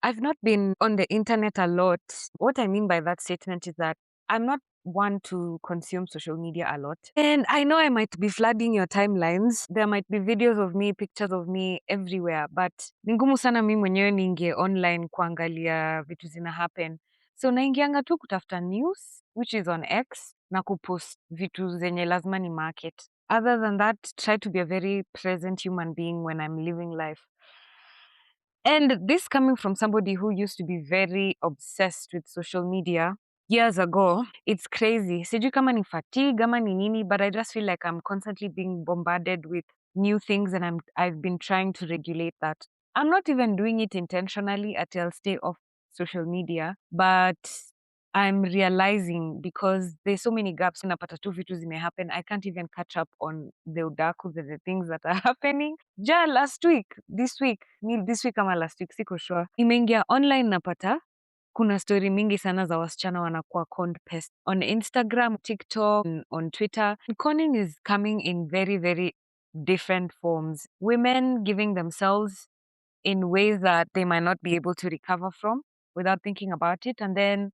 I've not been on the internet a lot. What I mean by that statement is that I'm not one to consume social media a lot. And I know I might be flooding your timelines. There might be videos of me, pictures of me everywhere, but ni ngumu sana mimi mwenyewe niingie online kuangalia vitu zina happen. So naingianga tu kutafuta news, which is on X, na kupost vitu zenye lazima ni market. Other than that, try to be a very present human being when I'm living life. And this coming from somebody who used to be very obsessed with social media years ago, it's crazy. Sijui kama ni fatigue ama ni nini, but I just feel like I'm constantly being bombarded with new things and I've been trying to regulate that. I'm not even doing it intentionally until I'll stay off social media, but I'm realizing because there's so many gaps napata tu vitu zimehappen. I can't even catch up on the udaku, the things that are happening. Last week, this week ama last week, siko sure. Nimeingia online napata kuna story mingi sana za wasichana wanakuwa conned pest on Instagram, TikTok, on Twitter. Conning is coming in very, very different forms. Women giving themselves in ways that they might not be able to recover from without thinking about it. And then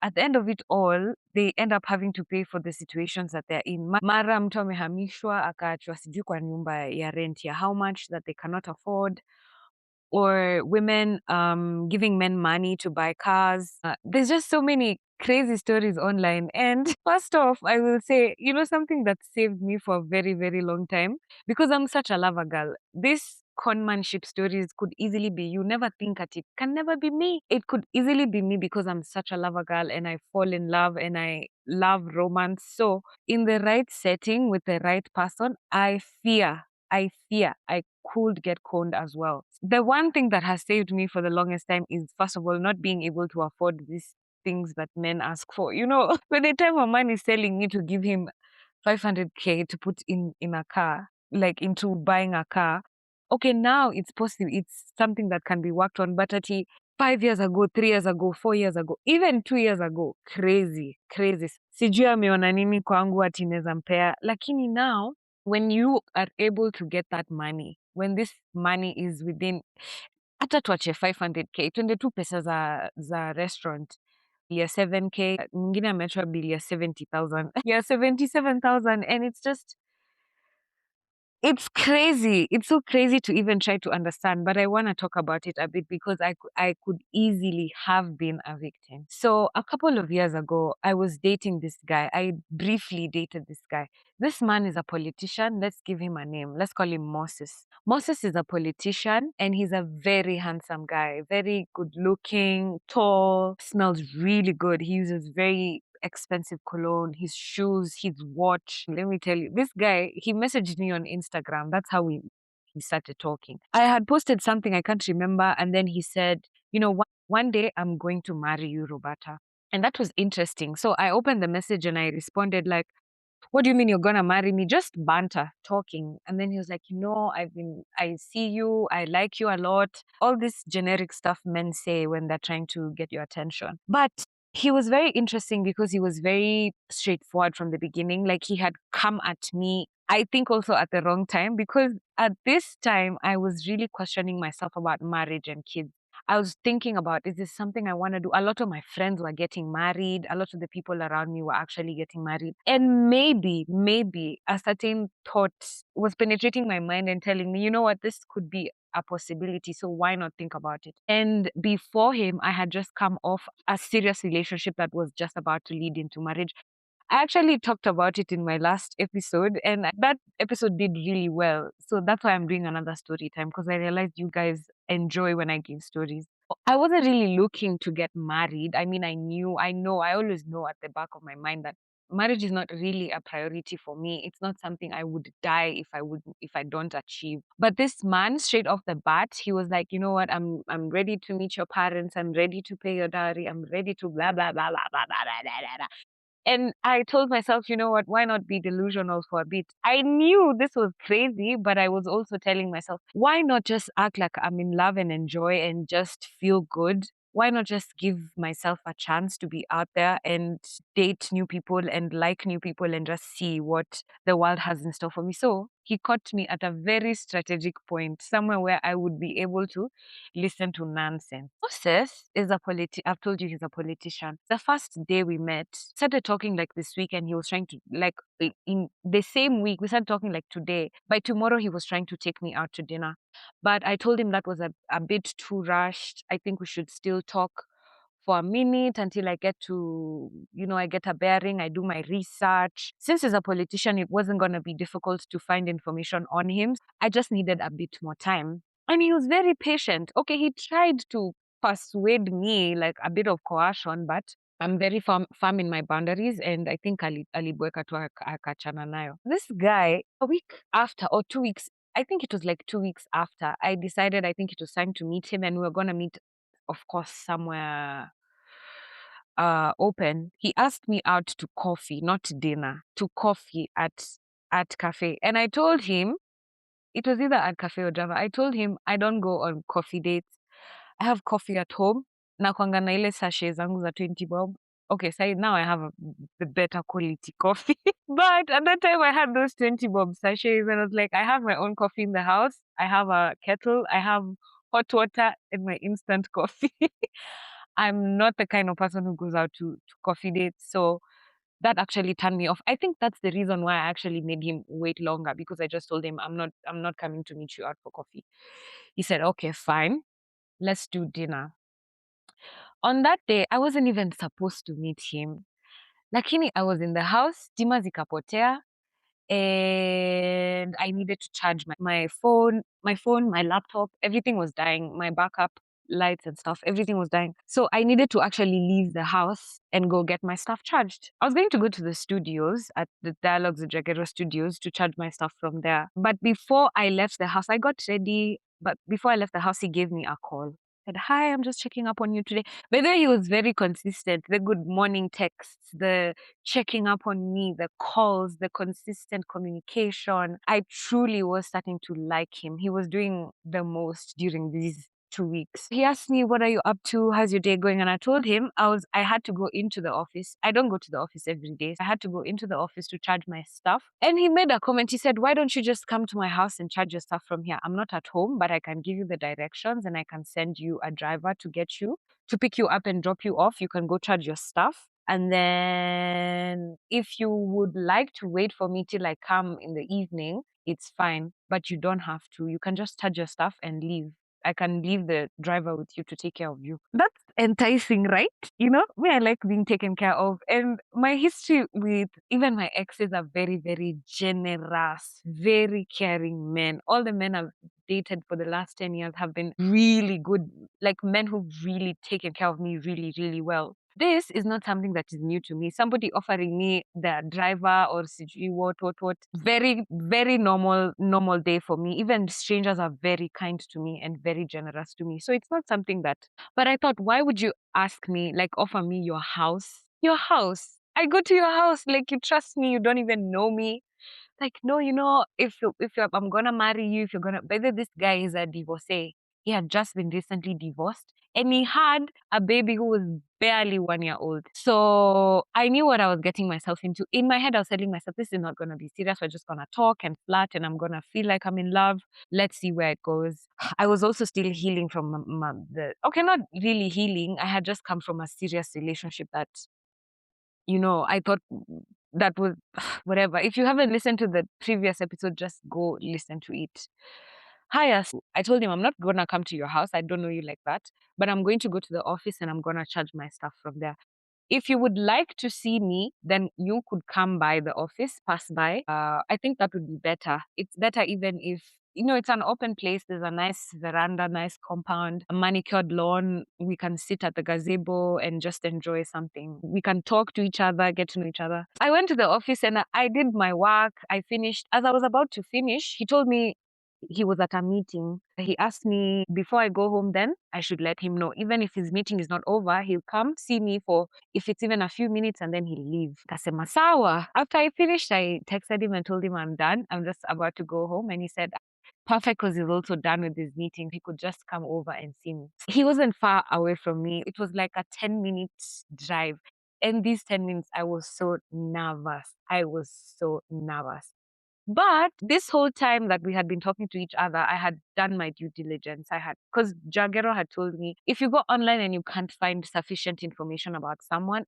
at the end of it all, they end up having to pay for the situations that they're in. Mara mtu amehamishwa akaachwa sijui kwa nyumba ya rent ya how much that they cannot afford, or women giving men money to buy cars. There's just so many crazy stories online. And first off, I will say, something that saved me for a very, very long time, because I'm such a lover girl. This conmanship stories could easily be you. Never think at it. Can never be me. It could easily be me because I'm such a lover girl and I fall in love and I love romance. So in the right setting with the right person, I fear I could get conned as well. The one thing that has saved me for the longest time is, first of all, not being able to afford these things that men ask for. By the time a man is telling me to give him 500K to put in a car, like into buying a car, okay, now it's possible. It's something that can be worked on. But at 5 years ago, 3 years ago, 4 years ago, even 2 years ago, crazy, crazy. Sijui ameona nini kwangu ati inaweza mpea. Lakini now, when you are able to get that money, when this money is within, hata tuache 500K, twende tu pesa za restaurant ya 7K, mwingine ameachwa bili ya 70,000 ya 77,000, and it's crazy. It's so crazy to even try to understand, but I want to talk about it a bit because I could easily have been a victim. So a couple of years ago, I was dating this guy. I briefly dated this guy. This man is a politician. Let's give him a name. Let's call him Moses. Moses is a politician and he's a very handsome guy, very good looking, tall, smells really good. He uses very expensive cologne, his shoes, his watch. Let me tell you, this guy, he messaged me on Instagram. That's how he started talking. I had posted something, I can't remember, and then he said, one day I'm going to marry you, Roberta. And that was interesting. So I opened the message and I responded like, what do you mean you're gonna marry me? Just banter, talking. And then he was like, I see you, I like you a lot. All this generic stuff men say when they're trying to get your attention. But he was very interesting because he was very straightforward from the beginning. Like he had come at me, I think also at the wrong time, because at this time I was really questioning myself about marriage and kids. I was thinking about, is this something I want to do? A lot of my friends were getting married. A lot of the people around me were actually getting married. And maybe a certain thought was penetrating my mind and telling me, you know what, this could be a possibility. So why not think about it? And before him, I had just come off a serious relationship that was just about to lead into marriage. I actually talked about it in my last episode, and that episode did really well. So that's why I'm doing another story time, because I realized you guys enjoy when I give stories. I wasn't really looking to get married. I mean, I always know at the back of my mind that marriage is not really a priority for me. It's not something I would die if I don't achieve. But this man, straight off the bat, he was like, you know what, I'm ready to meet your parents, I'm ready to pay your dowry, I'm ready to blah blah blah blah blah blah blah blah blah. And I told myself, you know what, why not be delusional for a bit? I knew this was crazy, but I was also telling myself, why not just act like I'm in love and enjoy and just feel good? Why not just give myself a chance to be out there and date new people and like new people and just see what the world has in store for me? So he caught me at a very strategic point, somewhere where I would be able to listen to nonsense. Moses is I've told you he's a politician. The first day we met, started talking like this week, and he was trying to, like, in the same week, we started talking like today. By tomorrow, he was trying to take me out to dinner. But I told him that was a bit too rushed. I think we should still talk for a minute until I get to, I get a bearing, I do my research. Since he's a politician, it wasn't going to be difficult to find information on him. I just needed a bit more time. And he was very patient. Okay, he tried to persuade me, like a bit of coercion, but I'm very firm in my boundaries, and I think alibweka tu akachana nayo. This guy, a week after or 2 weeks, I think it was like 2 weeks after, I decided I think it was time to meet him, and we were going to meet, of course, somewhere open. He asked me out to coffee, not dinner, to coffee at cafe. And I told him it was either at cafe or Java. I told him I don't go on coffee dates. I have coffee at home. Nakuanga na ile sachet zangu za 20 bob. Okay, so now I have the better quality coffee. But at that time I had those 20 bob sachets, and I was like, I have my own coffee in the house. I have a kettle. I have hot water and my instant coffee. I'm not the kind of person who goes out to coffee dates. So that actually turned me off. I think that's the reason why I actually made him wait longer, because I just told him I'm not coming to meet you out for coffee. He said, okay, fine, let's do dinner. On that day, I wasn't even supposed to meet him. Lakini I was in the house, stima zikapotea, and I needed to charge my phone, my laptop, everything was dying. My backup lights and stuff, everything was dying. So I needed to actually leave the house and go get my stuff charged. I was going to go to the studios at the Dialogues Jagero studios to charge my stuff from there. But before I left the house, I got ready. But before I left the house, he gave me a call. Said, hi, I'm just checking up on you today. By the way, he was very consistent. The good morning texts, the checking up on me, the calls, the consistent communication. I truly was starting to like him. He was doing the most during these 2 weeks. He asked me, what are you up to? How's your day going? And I told him I had to go into the office. I don't go to the office every day. I had to go into the office to charge my stuff. And he made a comment. He said, why don't you just come to my house and charge your stuff from here? I'm not at home, but I can give you the directions and I can send you a driver to get you, to pick you up and drop you off. You can go charge your stuff. And then if you would like to wait for me till I come in the evening, it's fine, but you don't have to. You can just charge your stuff and leave. I can leave the driver with you to take care of you. That's enticing, right? Me, I like being taken care of. And my history with even my exes are very, very generous, very caring men. All the men I've dated for the last 10 years have been really good, like men who've really taken care of me really, really well. This is not something that is new to me. Somebody offering me the driver or CG, what. Very, very normal day for me. Even strangers are very kind to me and very generous to me. So it's not something that, but I thought, why would you ask me, like offer me your house? Your house. I go to your house, like you trust me, you don't even know me. Like, no, I'm gonna marry you, if you're gonna, by the way, this guy is a divorcee. He had just been recently divorced and he had a baby who was barely 1 year old. So I knew what I was getting myself into. In my head, I was telling myself, this is not gonna be serious. We're just gonna talk and flirt and I'm gonna feel like I'm in love. Let's see where it goes. I was also still healing from okay, not really healing. I had just come from a serious relationship that I thought that was whatever. If you haven't listened to the previous episode, just go listen to it. Hi, I told him I'm not gonna come to your house. I don't know you like that, but I'm going to go to the office and I'm gonna charge my stuff from there. If you would like to see me, then you could come by the office, pass by. I think that would be better. It's better even if, it's an open place. There's a nice veranda, nice compound, a manicured lawn. We can sit at the gazebo and just enjoy something. We can talk to each other, get to know each other. I went to the office and I did my work. I finished. As I was about to finish, he told me he was at a meeting. He asked me before I go home, then I should let him know. Even if his meeting is not over, he'll come see me for, if it's even a few minutes, and then he'll leave. Kasema sawa. After I finished, I texted him and told him I'm done. I'm just about to go home. And he said, perfect, because he's also done with his meeting. He could just come over and see me. He wasn't far away from me. It was like a 10-minute drive. And these 10 minutes, I was so nervous. I was so nervous. But this whole time that we had been talking to each other, I had done my due diligence. Because Jagero had told me, if you go online and you can't find sufficient information about someone,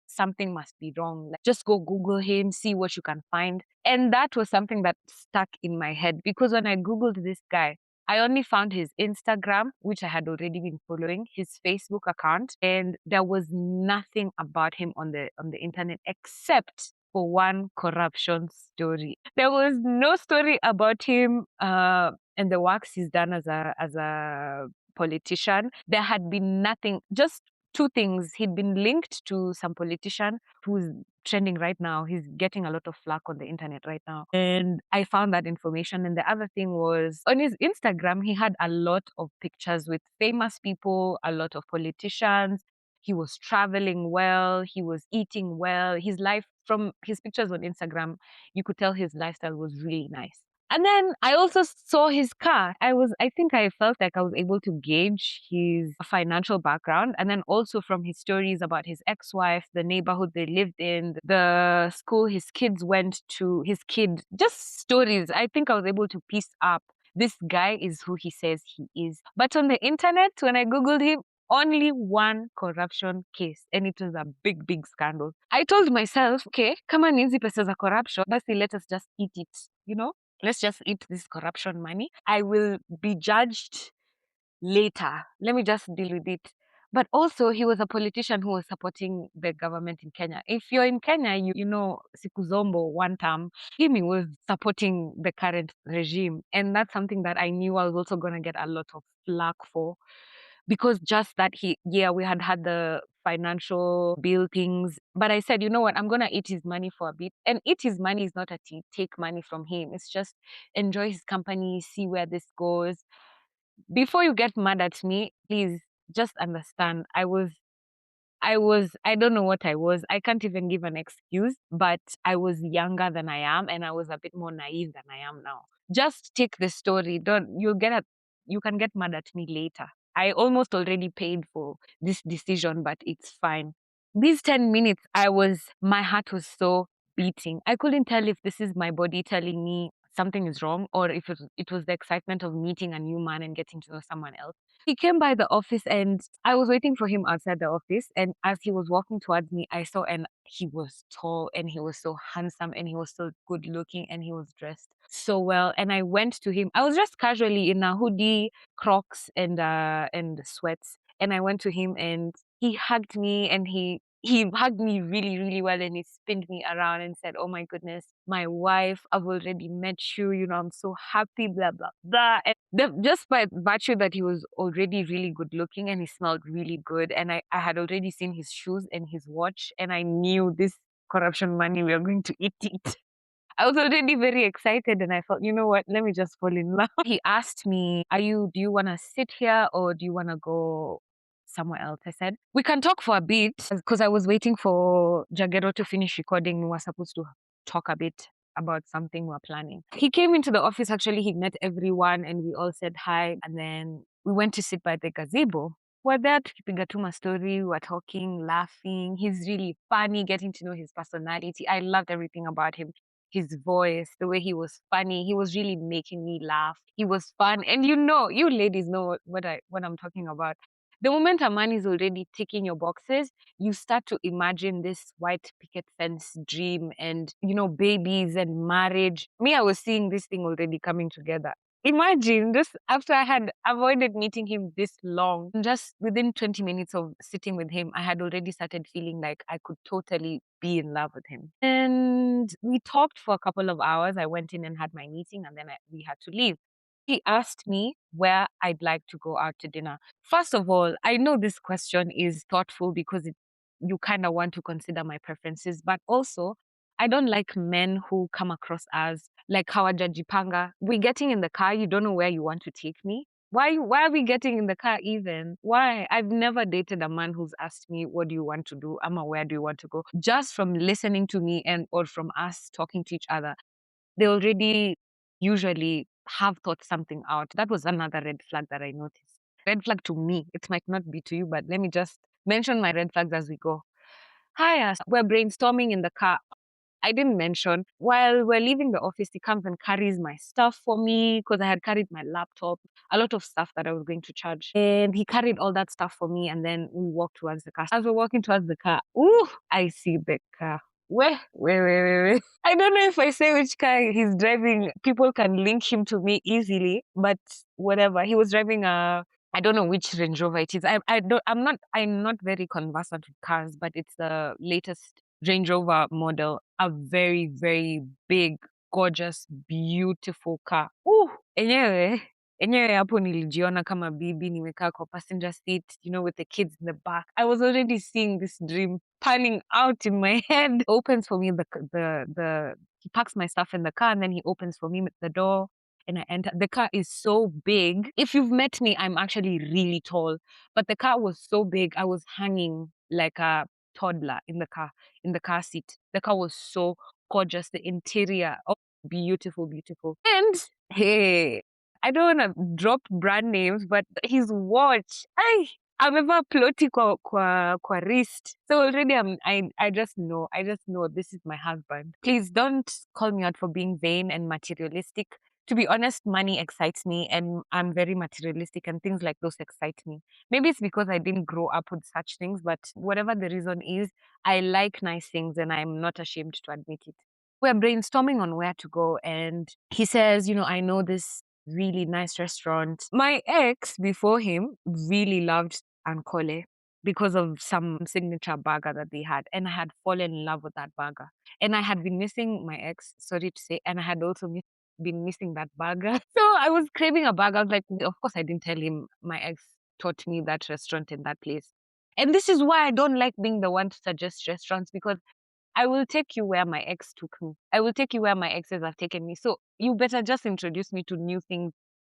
something must be wrong. Like, just go Google him, see what you can find. And that was something that stuck in my head because when I Googled this guy, I only found his Instagram, which I had already been following, his Facebook account, and there was nothing about him on the internet except for one corruption story. There was no story about him and the works he's done as a politician. There had been nothing, just two things. He'd been linked to some politician who's trending right now. He's getting a lot of flack on the internet right now. And I found that information. And the other thing was on his Instagram, he had a lot of pictures with famous people, a lot of politicians. He was traveling well, he was eating well. His life, from his pictures on Instagram, you could tell his lifestyle was really nice. And then I also saw his car. I think I felt like I was able to gauge his financial background. And then also from his stories about his ex wife, the neighborhood they lived in, the school his kids went to, his kid, just stories. I think I was able to piece up this guy is who he says he is. But on the internet, when I Googled him, only one corruption case, and it was a big, big scandal. I told myself, okay, kama ni hizi pesa za corruption, basi let us just eat it, you know? Let's just eat this corruption money. I will be judged later. Let me just deal with it. But also, he was a politician who was supporting the government in Kenya. If you're in Kenya, you know Siku Zombo one term, him he was supporting the current regime. And that's something that I knew I was also going to get a lot of flack for because just that we had the financial bill things, but I said, you know what, I'm gonna eat his money for a bit. And eat his money is not a take money from him, it's just enjoy his company, see where this goes. Before you get mad at me, please just understand, I don't know what I was. I can't even give an excuse, but I was younger than I am and I was a bit more naive than I am now. Just take the story. You can get mad at me later. I almost already paid for this decision, but it's fine. These 10 minutes, my heart was so beating. I couldn't tell if this is my body telling me something is wrong or if it was the excitement of meeting a new man and getting to know someone else. He came by the office and I was waiting for him outside the office. And as he was walking towards me, I saw, and he was tall and he was so handsome and he was so good looking and he was dressed so well. And I went to him. I was just casually in a hoodie, Crocs, and sweats. And I went to him and he hugged me and he hugged me really, really well and he spinned me around and said, "Oh my goodness, my wife, I've already met you, you know, I'm so happy, blah, blah, blah." And just by virtue that he was already really good looking and he smelled really good. And I had already seen his shoes and his watch and I knew this corruption money, we are going to eat it. I was already very excited and I thought, you know what, let me just fall in love. He asked me, do you want to sit here or do you want to go somewhere else? I said, we can talk for a bit because I was waiting for Jagero to finish recording. We were supposed to talk a bit about something we're planning. He came into the office, actually, he met everyone and we all said hi. And then we went to sit by the gazebo. We're there tukipiga tu story, we're talking, laughing. He's really funny, getting to know his personality. I loved everything about him, his voice, the way he was funny. He was really making me laugh. He was fun. And you know, you ladies know what I'm talking about. The moment a man is already ticking your boxes, you start to imagine this white picket fence dream and, you know, babies and marriage. Me, I was seeing this thing already coming together. Imagine just after I had avoided meeting him this long, just within 20 minutes of sitting with him, I had already started feeling like I could totally be in love with him. And we talked for a couple of hours. I went in and had my meeting, and then we had to leave. He asked me where I'd like to go out to dinner. First of all, I know this question is thoughtful because you kind of want to consider my preferences, but also I don't like men who come across as like hawajajipanga. We're getting in the car, you don't know where you want to take me. Why are we getting in the car even? Why? I've never dated a man who's asked me, what do you want to do? Ama, where do you want to go? Just from listening to me and or from us talking to each other, they already usually have thought something out. That was another red flag that I noticed. Red flag to me. It might not be to you, but let me just mention my red flags as we go. Hi, we're brainstorming in the car. I didn't mention. While we're leaving the office, he comes and carries my stuff for me because I had carried my laptop, a lot of stuff that I was going to charge. And he carried all that stuff for me, and then we walked towards the car. As we're walking towards the car, ooh, I see the car. Where? I don't know if I say which car he's driving. People can link him to me easily, but whatever. He was driving a, I don't know which Range Rover it is. I'm not very conversant with cars, but it's the latest Range Rover model. A very, very big, gorgeous, beautiful car. Ooh, enyewe. Enyewe hapo nilijiona kama bibi nimekaa kwa passenger seat, with the kids in the back. I was already seeing this dream panning out in my head. Opens for me he parks my stuff in the car and then he opens for me the door and I enter. The car is so big. If you've met me, I'm actually really tall, but the car was so big. I was hanging like a toddler in the car seat. The car was so gorgeous. The interior, oh, beautiful, beautiful. And hey, I don't want to drop brand names, but his watch, amevaa ploti kwa wrist. So already I just know this is my husband. Please don't call me out for being vain and materialistic. To be honest, money excites me and I'm very materialistic and things like those excite me. Maybe it's because I didn't grow up with such things, but whatever the reason is, I like nice things and I'm not ashamed to admit it. We're brainstorming on where to go and he says, I know this really nice restaurant. My ex before him really loved Ankole because of some signature burger that they had. And I had fallen in love with that burger. And I had been missing my ex, sorry to say, and I had also been missing that burger. So I was craving a burger. I was like, of course, I didn't tell him my ex taught me that restaurant in that place. And this is why I don't like being the one to suggest restaurants because I will take you where my ex took me. I will take you where my exes have taken me. So you better just introduce me to new things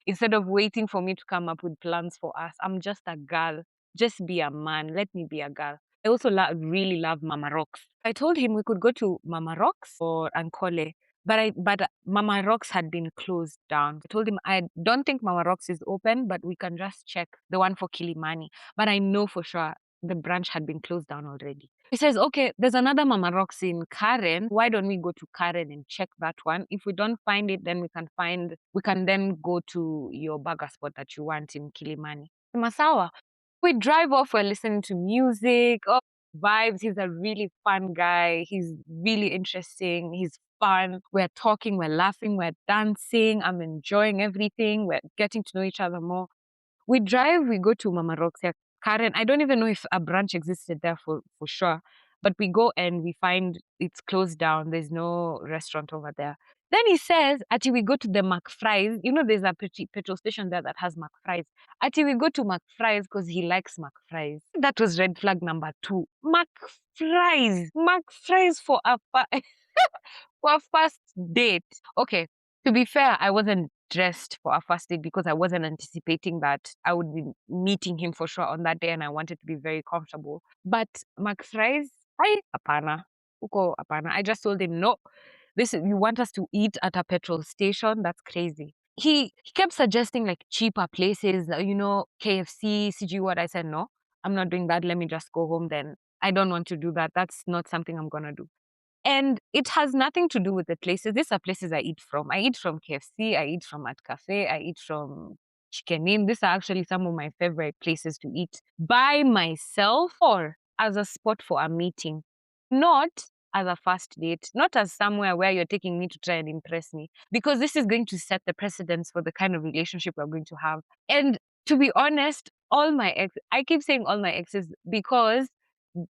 instead of waiting for me to come up with plans for us. I'm just a girl. Just be a man. Let me be a girl. I also really love Mama Rocks. I told him we could go to Mama Rocks or Ankole, but Mama Rocks had been closed down. I told him I don't think Mama Rocks is open, but we can just check the one for Kilimani. But I know for sure the branch had been closed down already. He says, okay, there's another Mama Rocks in Karen. Why don't we go to Karen and check that one? If we don't find it, then we can then go to your burger spot that you want in Kilimani. Masawa. We drive off, we're listening to music, oh, vibes. He's a really fun guy. He's really interesting. He's fun. We're talking, we're laughing, we're dancing. I'm enjoying everything. We're getting to know each other more. We drive, we go to Mama Roxia. Karen, I don't even know if a branch existed there for sure. But we go and we find it's closed down. There's no restaurant over there. Then he says, Ati, we go to the McFries. There's a petrol station there that has McFries. Ati, we go to McFries because he likes McFries. That was red flag number 2. McFries. McFries for for a first date. Okay, to be fair, I wasn't dressed for a first date because I wasn't anticipating that I would be meeting him for sure on that day and I wanted to be very comfortable. But McFries, apana. Uko apana. I just told him, no, you want us to eat at a petrol station? That's crazy. He kept suggesting like cheaper places, KFC, CG what. I said, no, I'm not doing that. Let me just go home then. I don't want to do that. That's not something I'm gonna do. And it has nothing to do with the places. These are places I eat from. I eat from KFC, I eat from at Cafe, I eat from Chicken Inn. These are actually some of my favorite places to eat by myself or as a spot for a meeting, not as a first date, not as somewhere where you're taking me to try and impress me, because this is going to set the precedence for the kind of relationship we're going to have. And to be honest, I keep saying all my exes because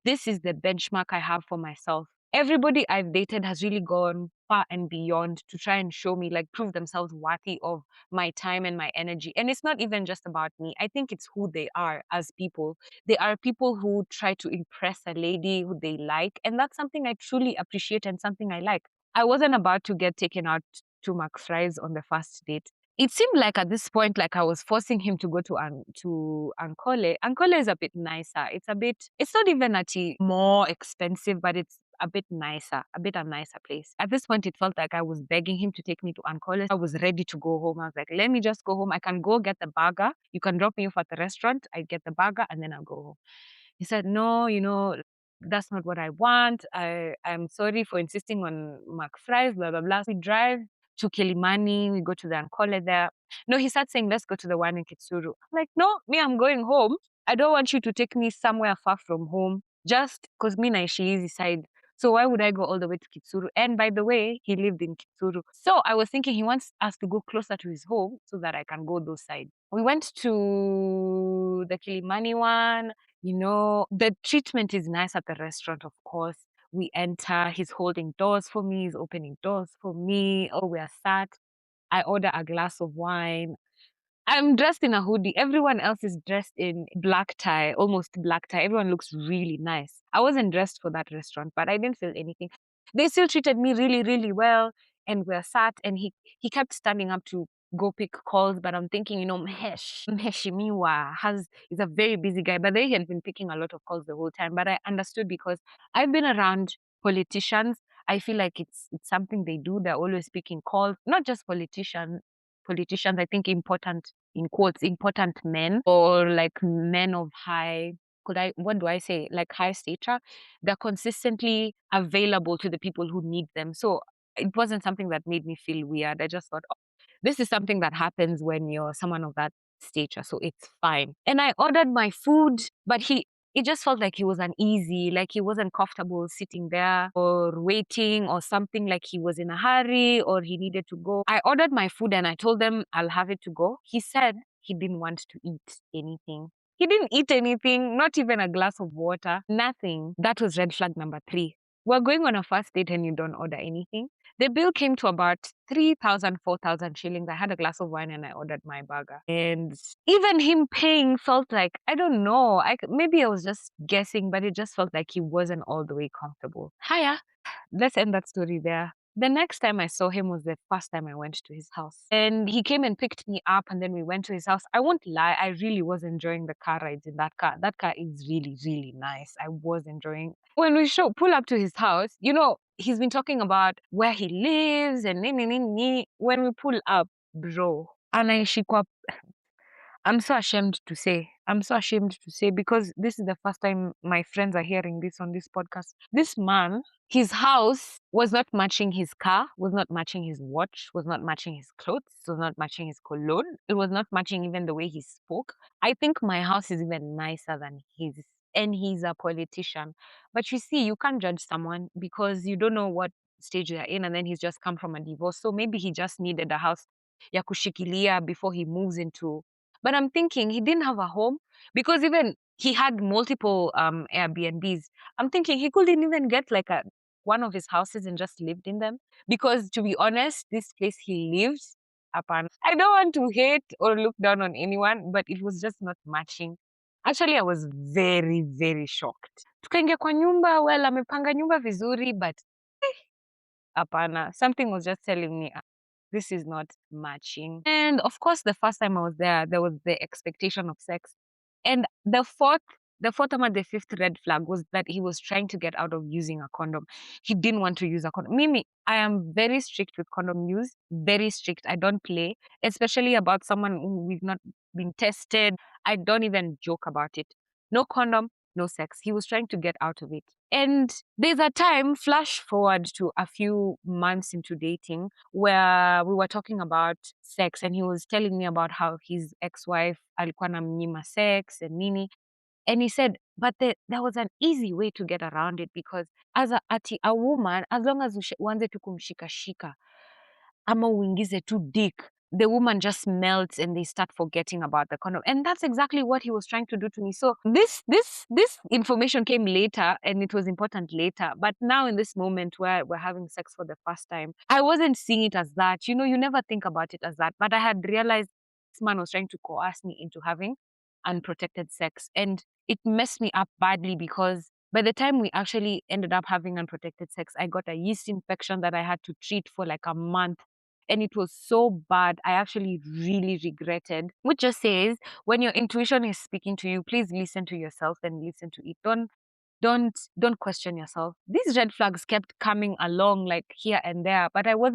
this is the benchmark I have for myself. Everybody I've dated has really gone far and beyond to try and show me, like, prove themselves worthy of my time and my energy. And it's not even just about me. I think it's who they are as people. They are people who try to impress a lady who they like. And that's something I truly appreciate and something I like. I wasn't about to get taken out to Max Fries on the first date. It seemed like at this point, like I was forcing him to go to Ankole. Ankole is a bit nicer. It's not even actually more expensive, but it's a bit nicer, a bit a nicer place. At this point, it felt like I was begging him to take me to Ankole. I was ready to go home. I was like, let me just go home. I can go get the burger. You can drop me off at the restaurant. I get the burger and then I'll go home. He said, no, That's not what I want. I'm sorry for insisting on McFries, blah, blah, blah. We drive to Kilimani, we go to the Ankole there. No, he starts saying, let's go to the one in Kitsuru. I'm like, no, me, I'm going home. I don't want you to take me somewhere far from home just because me naishi easy side. So why would I go all the way to Kitsuru? And by the way, he lived in Kitsuru. So I was thinking he wants us to go closer to his home so that I can go those sides. We went to the Kilimani one. The treatment is nice at the restaurant, of course. We enter, he's holding doors for me, he's opening doors for me. Oh, we are sat. I order a glass of wine. I'm dressed in a hoodie. Everyone else is dressed in black tie, almost black tie. Everyone looks really nice. I wasn't dressed for that restaurant, but I didn't feel anything. They still treated me really, really well. And we're sat, and he kept standing up to go pick calls. But I'm thinking, Mheshimiwa is a very busy guy. But he had been picking a lot of calls the whole time. But I understood because I've been around politicians. I feel like it's something they do. They're always picking calls, not just politicians, I think important, in quotes, important men or like men of high, what do I say? Like high stature. They're consistently available to the people who need them. So it wasn't something that made me feel weird. I just thought, oh, this is something that happens when you're someone of that stature. So it's fine. And I ordered my food, but it just felt like he was uneasy, like he wasn't comfortable sitting there or waiting or something, like he was in a hurry or he needed to go. I ordered my food and I told them I'll have it to go. He said he didn't want to eat anything. He didn't eat anything, not even a glass of water, nothing. That was red flag number 3. We're going on a first date and you don't order anything. The bill came to about 3,000, 4,000 shillings. I had a glass of wine and I ordered my burger. And even him paying felt like, I don't know, maybe I was just guessing, but it just felt like he wasn't all the way comfortable. Hiya. Let's end that story there. The next time I saw him was the first time I went to his house. And he came and picked me up and then we went to his house. I won't lie, I really was enjoying the car rides in that car. That car is really, really nice. I was enjoying. When we pull up to his house, he's been talking about where he lives and when we pull up, bro. Anaishikwa. I'm so ashamed to say. I'm so ashamed to say because this is the first time my friends are hearing this on this podcast. This man, his house was not matching his car, was not matching his watch, was not matching his clothes, was not matching his cologne. It was not matching even the way he spoke. I think my house is even nicer than his. And he's a politician. But you see, you can't judge someone because you don't know what stage they're in. And then he's just come from a divorce. So maybe he just needed a house ya kushikilia before he moves into. But I'm thinking he didn't have a home because even he had multiple Airbnbs. I'm thinking he couldn't even get like one of his houses and just lived in them. Because to be honest, this place he lived upon, I don't want to hate or look down on anyone, but it was just not matching. Actually, I was very, very shocked. Tukaingia kwa nyumba, well, amepanga nyumba vizuri, but hapana. Something was just telling me, this is not matching. And of course, the first time I was there was the expectation of sex. And the fourth and the fifth red flag was that he was trying to get out of using a condom. He didn't want to use a condom. Mimi, I am very strict with condom use, very strict. I don't play, especially about someone who we've not been tested. I don't even joke about it. No condom, no sex. He was trying to get out of it. And there's a time, flash forward to a few months into dating, where we were talking about sex and he was telling me about how his ex-wife alikuwa anamnyima sex and nini. And he said, but there was an easy way to get around it because as a woman, as long as uanze tu kumshikashika ama uingize tu dick, the woman just melts and they start forgetting about the condom. And that's exactly what he was trying to do to me. So this information came later and it was important later. But now in this moment where we're having sex for the first time, I wasn't seeing it as that. You never think about it as that. But I had realized this man was trying to coerce me into having unprotected sex. And it messed me up badly because by the time we actually ended up having unprotected sex, I got a yeast infection that I had to treat for like a month. And it was so bad. I actually really regretted, which just says when your intuition is speaking to you, please listen to yourself and listen to it. Don't question yourself. These red flags kept coming along like here and there, but I was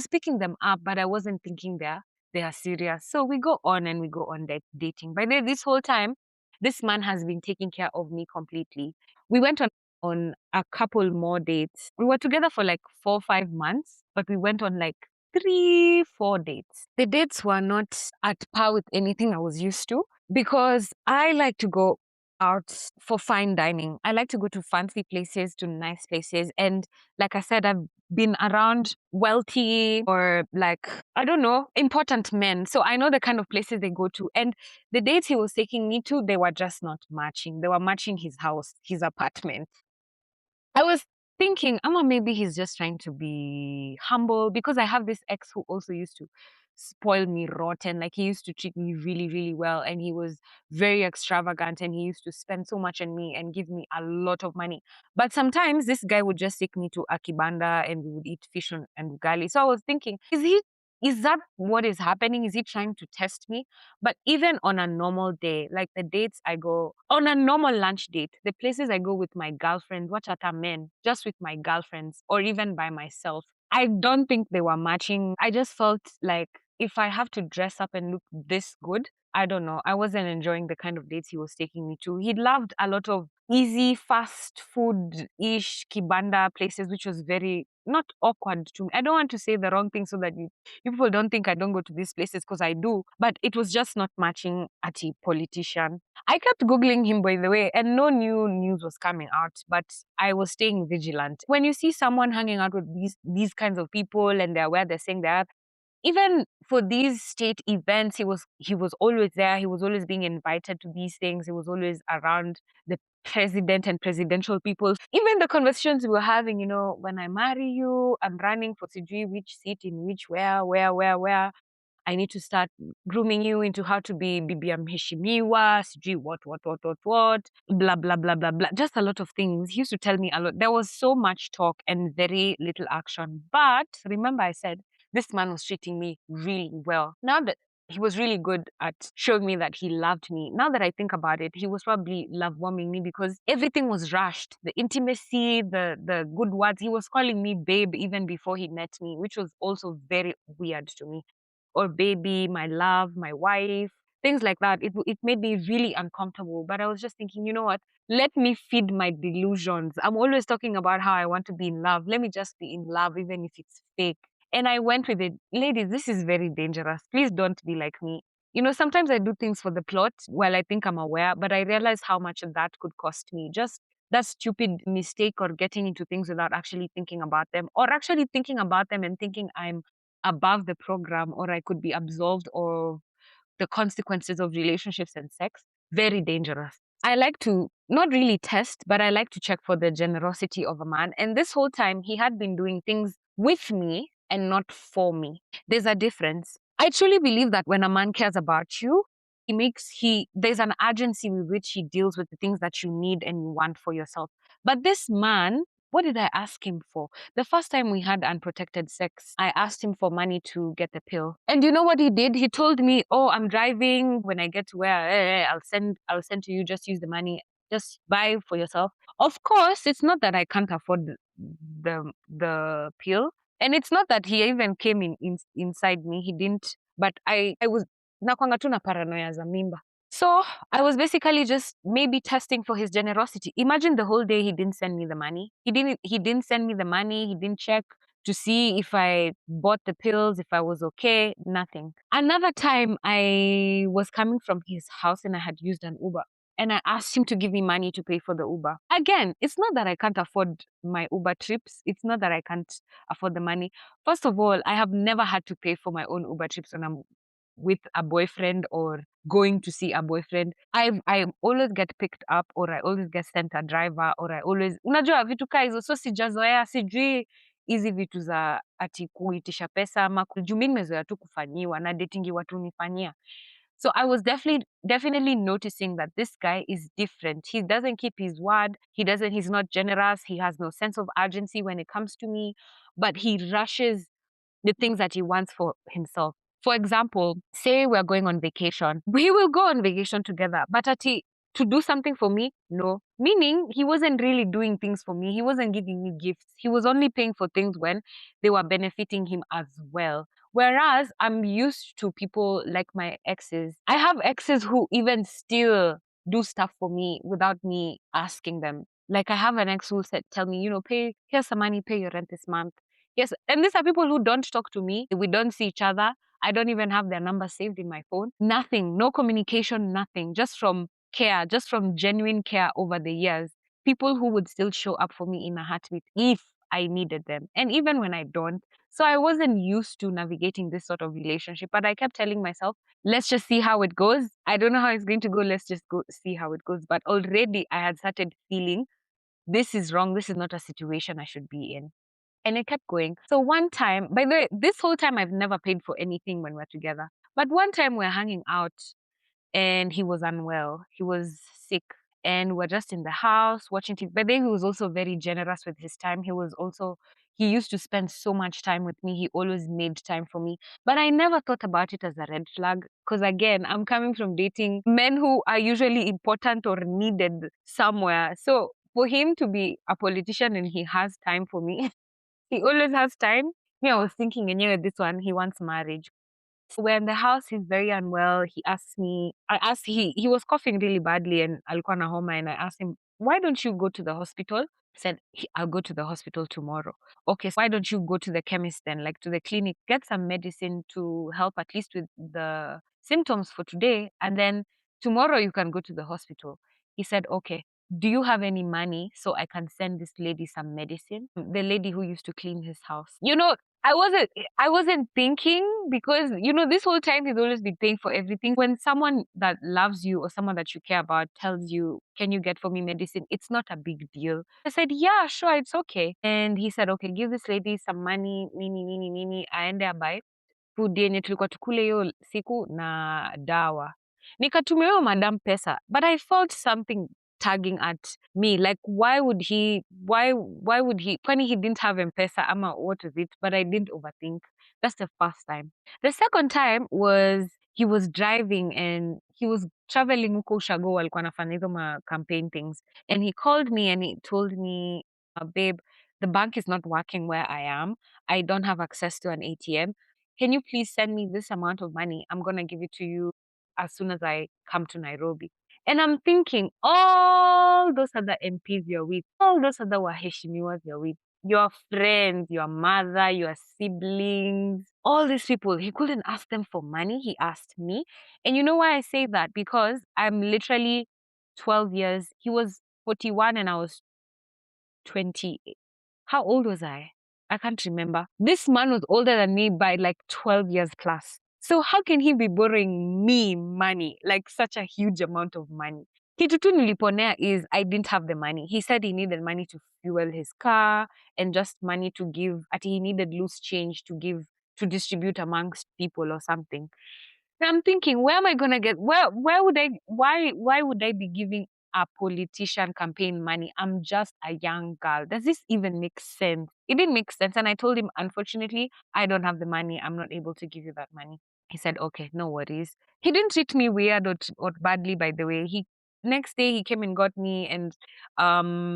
picking them up, but I wasn't thinking they are serious. So we go on and we go on dating. By this whole time, This man has been taking care of me completely. We went on a couple more dates. We were together for like 4 or 5 months, but we went on like 3 or 4 dates. The dates were not at par with anything I was used to because I like to go out for fine dining. I like to go to fancy places, to nice places. And like I said, I've been around wealthy or like, I don't know, important men. So I know the kind of places they go to. And the dates he was taking me to, they were just not matching. They were matching his house, his apartment. I was thinking, maybe he's just trying to be humble because I have this ex who also used to spoil me rotten. Like he used to treat me really, really well, and he was very extravagant, and he used to spend so much on me and give me a lot of money. But sometimes this guy would just take me to Akibanda and we would eat fish and ugali. So I was thinking, is that what is happening? Is he trying to test me? But even on a normal day, like the dates I go on a normal lunch date, the places I go with my girlfriend, watch at men, just with my girlfriends, or even by myself, I don't think they were matching. I just felt like if I have to dress up and look this good, I don't know. I wasn't enjoying the kind of dates he was taking me to. He loved a lot of easy, fast food ish kibanda places, which was very not awkward to me. I don't want to say the wrong thing so that you people don't think I don't go to these places because I do, but it was just not matching at a politician. I kept Googling him, by the way, and no new news was coming out, but I was staying vigilant. When you see someone hanging out with these kinds of people and they're where they're saying they are, even for these state events, he was always there. He was always being invited to these things. He was always around the president and presidential people. Even the conversations we were having, when I marry you, I'm running for sijui which seat in which where. I need to start grooming you into how to be bibi ya mheshimiwa, sijui what, blah, blah, blah, blah, blah. Just a lot of things. He used to tell me a lot. There was so much talk and very little action. But remember I said, this man was treating me really well. Now that he was really good at showing me that he loved me. Now that I think about it, he was probably love bombing me because everything was rushed. The intimacy, the good words. He was calling me babe even before he met me, which was also very weird to me. Or baby, my love, my wife, things like that. It made me really uncomfortable. But I was just thinking, you know what? Let me feed my delusions. I'm always talking about how I want to be in love. Let me just be in love, even if it's fake. And I went with it. Ladies, this is very dangerous. Please don't be like me. Sometimes I do things for the plot while I think I'm aware, but I realize how much that could cost me. Just that stupid mistake or getting into things without actually thinking about them, or actually thinking about them and thinking I'm above the program, or I could be absolved of the consequences of relationships and sex. Very dangerous. I like to not really test, but I like to check for the generosity of a man. And this whole time, he had been doing things with me and not for me. There's a difference. I truly believe that when a man cares about you, there's an urgency with which he deals with the things that you need and you want for yourself. But this man, what did I ask him for? The first time we had unprotected sex, I asked him for money to get the pill. And you know what he did? He told me, "Oh, I'm driving. When I get to where, I'll send to you. Just use the money. Just buy for yourself." Of course, it's not that I can't afford the pill, and it's not that he even came inside me. He didn't. But I was nakwanga tu na paranoia za mimba. So I was basically just maybe testing for his generosity. Imagine the whole day he didn't send me the money. He didn't send me the money. He didn't check to see if I bought the pills, if I was okay, nothing. Another time I was coming from his house and I had used an Uber. And I asked him to give me money to pay for the Uber. Again, it's not that I can't afford my Uber trips. It's not that I can't afford the money. First of all, I have never had to pay for my own Uber trips when I'm with a boyfriend or going to see a boyfriend. I always get picked up, or I always get sent a driver, or I always unajua vitu kaa hizo, so sijazoea, sijui hizi vitu za ati kuitisha pesa ama juu mi nimezoea tu kufanyiwa na datingi watu nifanyia. So I was definitely noticing that this guy is different. He doesn't keep his word. He's not generous. He has no sense of urgency when it comes to me, but he rushes the things that he wants for himself. For example, say we're going on vacation. We will go on vacation together, but to do something for me, no. Meaning he wasn't really doing things for me. He wasn't giving me gifts. He was only paying for things when they were benefiting him as well. Whereas I'm used to people like my exes. I have exes who even still do stuff for me without me asking them. Like I have an ex who said, tell me, here's some money, pay your rent this month. Yes. And these are people who don't talk to me. We don't see each other. I don't even have their number saved in my phone. Nothing, no communication, nothing. Just from care, just from genuine care over the years. People who would still show up for me in a heartbeat if I needed them. And even when I don't. So I wasn't used to navigating this sort of relationship, but I kept telling myself, let's just see how it goes. I don't know how it's going to go. Let's just go see how it goes. But already I had started feeling this is wrong. This is not a situation I should be in. And it kept going. So one time, by the way, this whole time I've never paid for anything when we're together. But one time we're hanging out and he was unwell. He was sick. And we're just in the house watching TV. But then he was also very generous with his time. He used to spend so much time with me. He always made time for me. But I never thought about it as a red flag. Because again, I'm coming from dating men who are usually important or needed somewhere. So for him to be a politician and he has time for me, he always has time. Me, I was thinking, this one, he wants marriage. So we're in the house, he's very unwell. He was coughing really badly and alikuwa na homa, and I asked him, why don't you go to the hospital? He said, I'll go to the hospital tomorrow. Okay, so why don't you go to the chemist then, like to the clinic, get some medicine to help at least with the symptoms for today, and then tomorrow you can go to the hospital. He said, okay. Do you have any money so I can send this lady some medicine? The lady who used to clean his house. I wasn't thinking because this whole time he's always been paying for everything. When someone that loves you or someone that you care about tells you, can you get for me medicine? It's not a big deal. I said, yeah, sure, it's okay. And he said, okay, give this lady some money, nini, aende abuy food yenye tulikuwa tukule hiyo siku na dawa. Nikatumia huyo madam pesa, but I felt something tugging at me. Like, why would he, kwani he didn't have M-Pesa ama what was it? But I didn't overthink. That's the first time. The second time was he was driving and he was traveling huko Ushago, walikuwa wanafanya hizo ma campaign things. And he called me and he told me, babe, the bank is not working where I am. I don't have access to an ATM. Can you please send me this amount of money? I'm going to give it to you as soon as I come to Nairobi. And I'm thinking, all those other MPs you're with, all those other waheshimiwas you're with, your friends, your mother, your siblings, all these people, he couldn't ask them for money. He asked me. And you know why I say that? Because I'm literally 12 years. He was 41 and I was 20. How old was I? I can't remember. This man was older than me by like 12 years plus. So how can he be borrowing me money, like such a huge amount of money? Kitu tu niliponea is I didn't have the money. He said he needed money to fuel his car and just money to give. He needed loose change to give, to distribute amongst people or something. And I'm thinking, where am I gonna get? Where would I? Why would I be giving a politician campaign money? I'm just a young girl. Does this even make sense? It didn't make sense. And I told him, unfortunately, I don't have the money. I'm not able to give you that money. He said, okay, no worries. He didn't treat me weird or badly, by the way. He Next day he came and got me and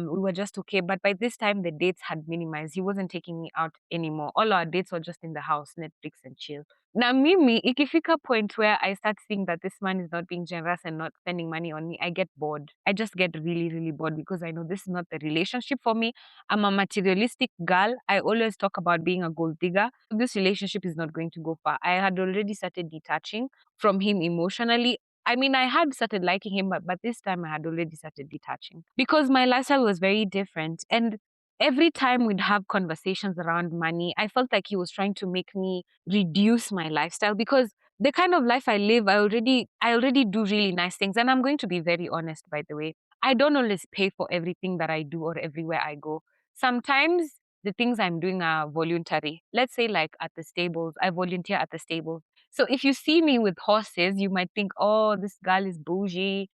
we were just okay. But by this time the dates had minimized. He wasn't taking me out anymore. All our dates were just in the house, Netflix and chill. Now mimi, ikifika point where I start seeing that this man is not being generous and not spending money on me, I get bored. I just get really, really bored because I know this is not the relationship for me. I'm a materialistic girl. I always talk about being a gold digger. This relationship is not going to go far. I had already started detaching from him emotionally. I mean, I had started liking him, but this time I had already started detaching because my lifestyle was very different. And every time we'd have conversations around money, I felt like he was trying to make me reduce my lifestyle because the kind of life I live, I already do really nice things. And I'm going to be very honest, by the way. I don't always pay for everything that I do or everywhere I go. Sometimes the things I'm doing are voluntary. Let's say like at the stables, I volunteer at the stables. So if you see me with horses, you might think, oh, this girl is bougie,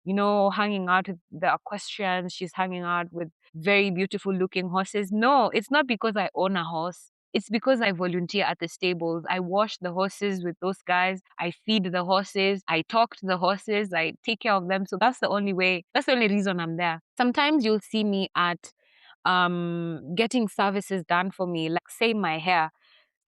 hanging out with the equestrians. She's hanging out with very beautiful looking horses. No, it's not because I own a horse. It's because I volunteer at the stables. I wash the horses with those guys. I feed the horses. I talk to the horses. I take care of them. So that's the only way. That's the only reason I'm there. Sometimes you'll see me at getting services done for me, like say my hair.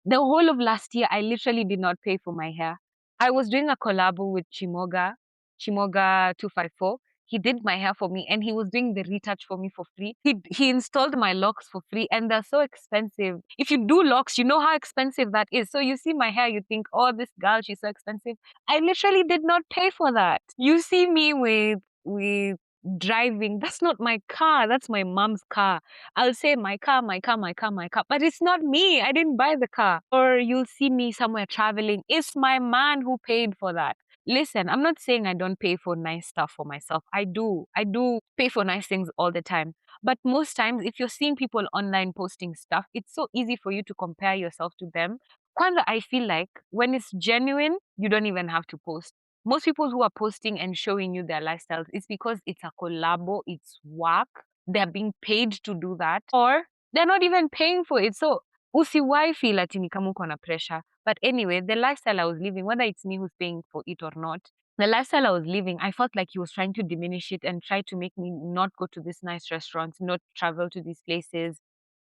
The whole of last year, I literally did not pay for my hair. I was doing a collab with Chimoga. Chimoga 254. He did my hair for me and he was doing the retouch for me for free. He installed my locks for free and they're so expensive. If you do locks, you know how expensive that is. So you see my hair, you think, oh, this girl, she's so expensive. I literally did not pay for that. You see me with driving. That's not my car. That's my mom's car. I'll say my car, my car, my car, my car. But it's not me. I didn't buy the car. Or you'll see me somewhere traveling. It's my man who paid for that. Listen, I'm not saying I don't pay for nice stuff for myself. I do. I do pay for nice things all the time. But most times, if you're seeing people online posting stuff, it's so easy for you to compare yourself to them. Kwanza, I feel like when it's genuine, you don't even have to post. Most people who are posting and showing you their lifestyles, it's because it's a collabo, it's work, they're being paid to do that, or they're not even paying for it. So usiwai feel ati ni kama uko na pressure. But anyway, the lifestyle I was living, whether it's me who's paying for it or not, the lifestyle I was living, I felt like he was trying to diminish it and try to make me not go to these nice restaurants, not travel to these places,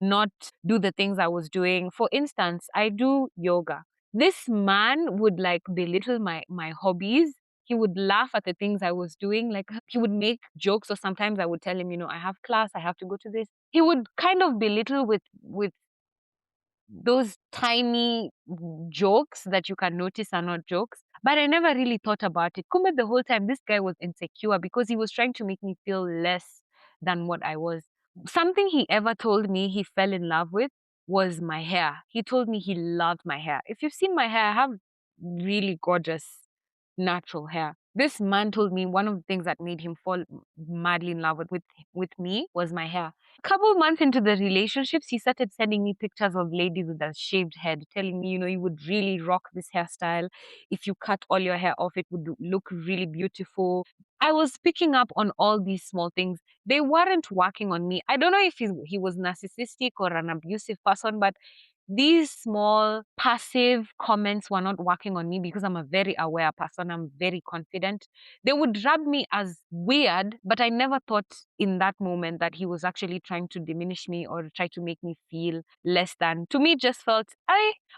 not do the things I was doing. For instance, I do yoga. This man would like belittle my hobbies. He would laugh at the things I was doing. Like he would make jokes, or sometimes I would tell him, I have class, I have to go to this. He would kind of belittle with those tiny jokes that you can notice are not jokes. But I never really thought about it. Kumbe the whole time this guy was insecure because he was trying to make me feel less than what I was. Something he ever told me he fell in love with was my hair. He told me he loved my hair. If you've seen my hair, I have really gorgeous natural hair. This man told me one of the things that made him fall madly in love with me was my hair. Couple months into the relationships, he started sending me pictures of ladies with a shaved head, telling me, you would really rock this hairstyle. If you cut all your hair off, it would look really beautiful. I was picking up on all these small things. They weren't working on me. I don't know if he was narcissistic or an abusive person, but these small passive comments were not working on me because I'm a very aware person. I'm very confident. They would rub me as weird, but I never thought in that moment that he was actually trying to diminish me or try to make me feel less than. To me, it just felt,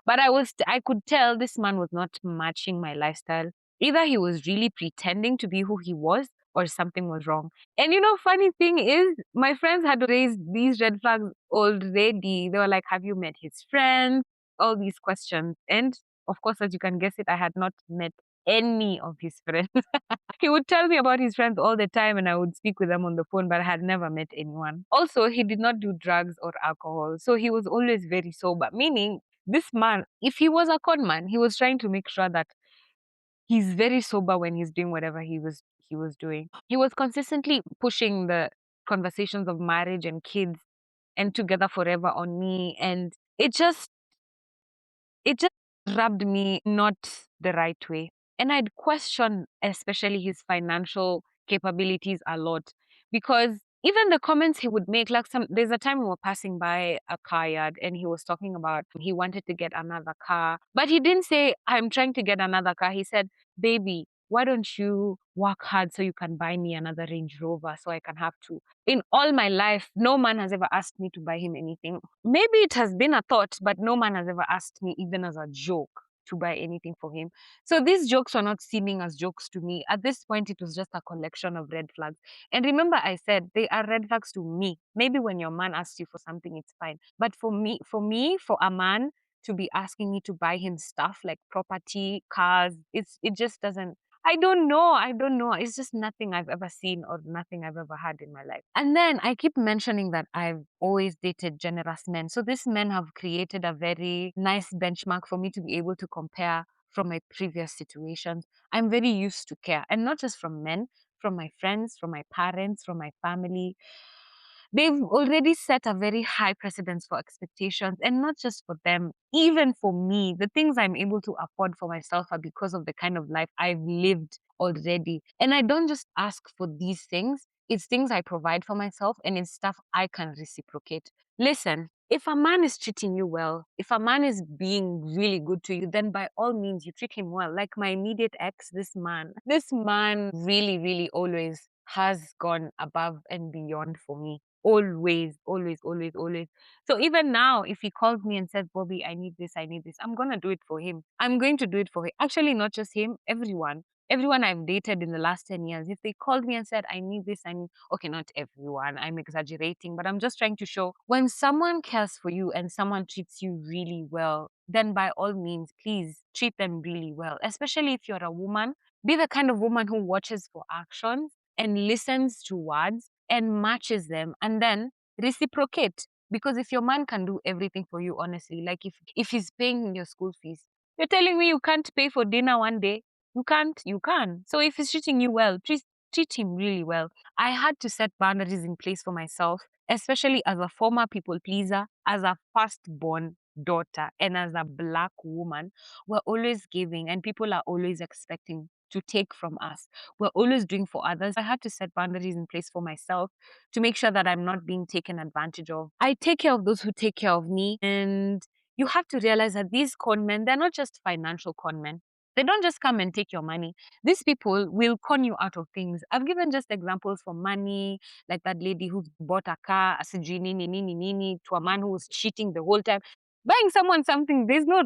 but I could tell this man was not matching my lifestyle. Either he was really pretending to be who he was or something was wrong. And funny thing is, my friends had raised these red flags already. They were like, have you met his friends? All these questions. And of course, as you can guess it, I had not met any of his friends. He would tell me about his friends all the time and I would speak with them on the phone, but I had never met anyone. Also, he did not do drugs or alcohol. So he was always very sober, meaning this man, if he was a con man, he was trying to make sure that he's very sober when he's doing whatever he was doing. He was consistently pushing the conversations of marriage and kids and together forever on me, and it just rubbed me not the right way. And I'd question especially his financial capabilities a lot because even the comments he would make, like there's a time we were passing by a car yard and he was talking about he wanted to get another car. But he didn't say, I'm trying to get another car. He said, baby, why don't you work hard so you can buy me another Range Rover so I can have two? In all my life, no man has ever asked me to buy him anything. Maybe it has been a thought, but no man has ever asked me, even as a joke, to buy anything for him. So these jokes were not seeming as jokes to me. At this point, it was just a collection of red flags. And remember, I said they are red flags to me. Maybe when your man asks you for something, it's fine. But for a man to be asking me to buy him stuff like property, cars, it just doesn't. I don't know. I don't know. It's just nothing I've ever seen or nothing I've ever had in my life. And then I keep mentioning that I've always dated generous men. So these men have created a very nice benchmark for me to be able to compare from my previous situations. I'm very used to care, and not just from men, from my friends, from my parents, from my family. They've already set a very high precedence for expectations, and not just for them, even for me. The things I'm able to afford for myself are because of the kind of life I've lived already. And I don't just ask for these things, it's things I provide for myself and it's stuff I can reciprocate. Listen, if a man is treating you well, if a man is being really good to you, then by all means you treat him well. Like my immediate ex, this man really, really always has gone above and beyond for me. Always, always, always, always. So even now, if he calls me and says, Bobby, I need this, I'm going to do it for him. I'm going to do it for him. Actually, not just him, everyone. Everyone I've dated in the last 10 years, if they called me and said, I need this, I need, okay, not everyone, I'm exaggerating, but I'm just trying to show when someone cares for you and someone treats you really well, then by all means, please treat them really well. Especially if you're a woman, be the kind of woman who watches for actions and listens to words and matches them and then reciprocate. Because if your man can do everything for you, honestly, like if he's paying your school fees, you're telling me you can't pay for dinner one day? You can't, you can. So if he's treating you well, please treat him really well. I had to set boundaries in place for myself, especially as a former people pleaser, as a firstborn daughter, and as a black woman. We're always giving, and people are always expecting to take from us. We're always doing for others. I had to set boundaries in place for myself to make sure that I'm not being taken advantage of. I take care of those who take care of me. And you have to realize that these con men, they're not just financial con men. They don't just come and take your money. These people will con you out of things. I've given just examples for money, like that lady who bought a car, sijui nini, nini, nini, to a man who was cheating the whole time. Buying someone something, there's no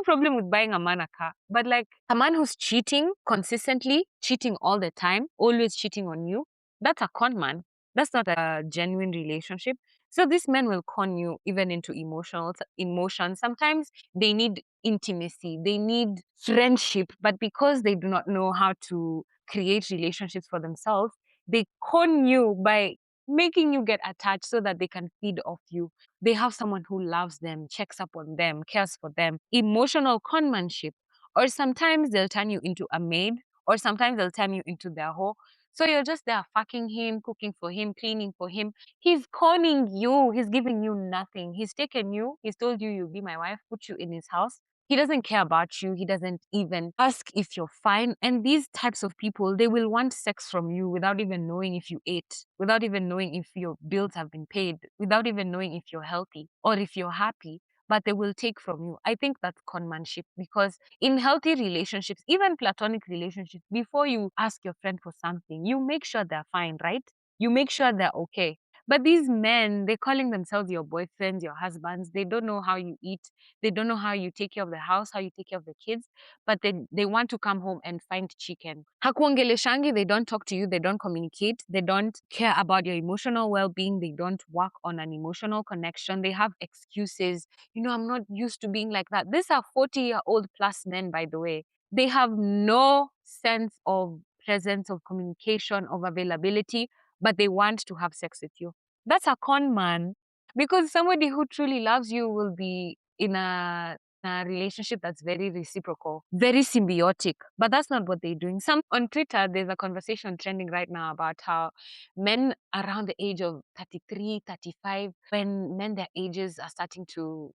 problem with buying a man a car. But like a man who's cheating consistently, cheating all the time, always cheating on you, that's a con man. That's not a genuine relationship. So these men will con you even into emotional emotions. Sometimes they need intimacy, they need friendship, but because they do not know how to create relationships for themselves, they con you by making you get attached so that they can feed off you. They have someone who loves them, checks up on them, cares for them. Emotional conmanship. Or sometimes they'll turn you into a maid, or sometimes they'll turn you into their hoe. So you're just there fucking him, cooking for him, cleaning for him. He's conning you. He's giving you nothing. He's taken you. He's told you you'll be my wife, put you in his house. He doesn't care about you. He doesn't even ask if you're fine. And these types of people, they will want sex from you without even knowing if you ate, without even knowing if your bills have been paid, without even knowing if you're healthy or if you're happy. But they will take from you. I think that's conmanship because in healthy relationships, even platonic relationships, before you ask your friend for something, you make sure they're fine, right? You make sure they're okay. But these men, they're calling themselves your boyfriends, your husbands. They don't know how you eat. They don't know how you take care of the house, how you take care of the kids. But they want to come home and find chicken. Hakuongeleshangi, they don't talk to you. They don't communicate. They don't care about your emotional well-being. They don't work on an emotional connection. They have excuses. I'm not used to being like that. These are 40-year-old plus men, by the way. They have no sense of presence, of communication, of availability, but they want to have sex with you. That's a con man. Because somebody who truly loves you will be in a relationship that's very reciprocal, very symbiotic. But that's not what they're doing. On Twitter, there's a conversation trending right now about how men around the age of 33, 35, when men their ages are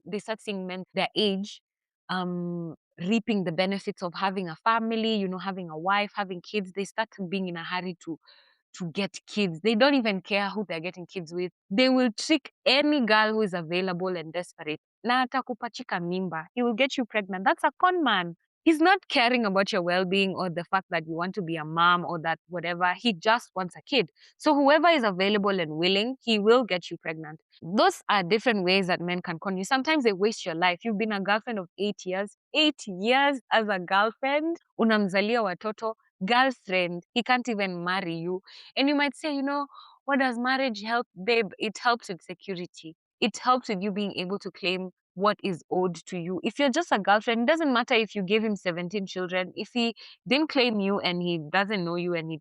they start seeing men their age reaping the benefits of having a family, having a wife, having kids, they start being in a hurry to get kids. They don't even care who they're getting kids with. They will trick any girl who is available and desperate. Na atakupachika mimba. He will get you pregnant. That's a con man. He's not caring about your well-being or the fact that you want to be a mom or that whatever. He just wants a kid. So whoever is available and willing, he will get you pregnant. Those are different ways that men can con you. Sometimes they waste your life. You've been a girlfriend of 8 years. 8 years as a girlfriend. Unamzalia watoto. Girlfriend. He can't even marry you. And you might say, what does marriage help? Babe, it helps with security. It helps with you being able to claim what is owed to you. If you're just a girlfriend, it doesn't matter if you gave him 17 children. If he didn't claim you and he doesn't know you and he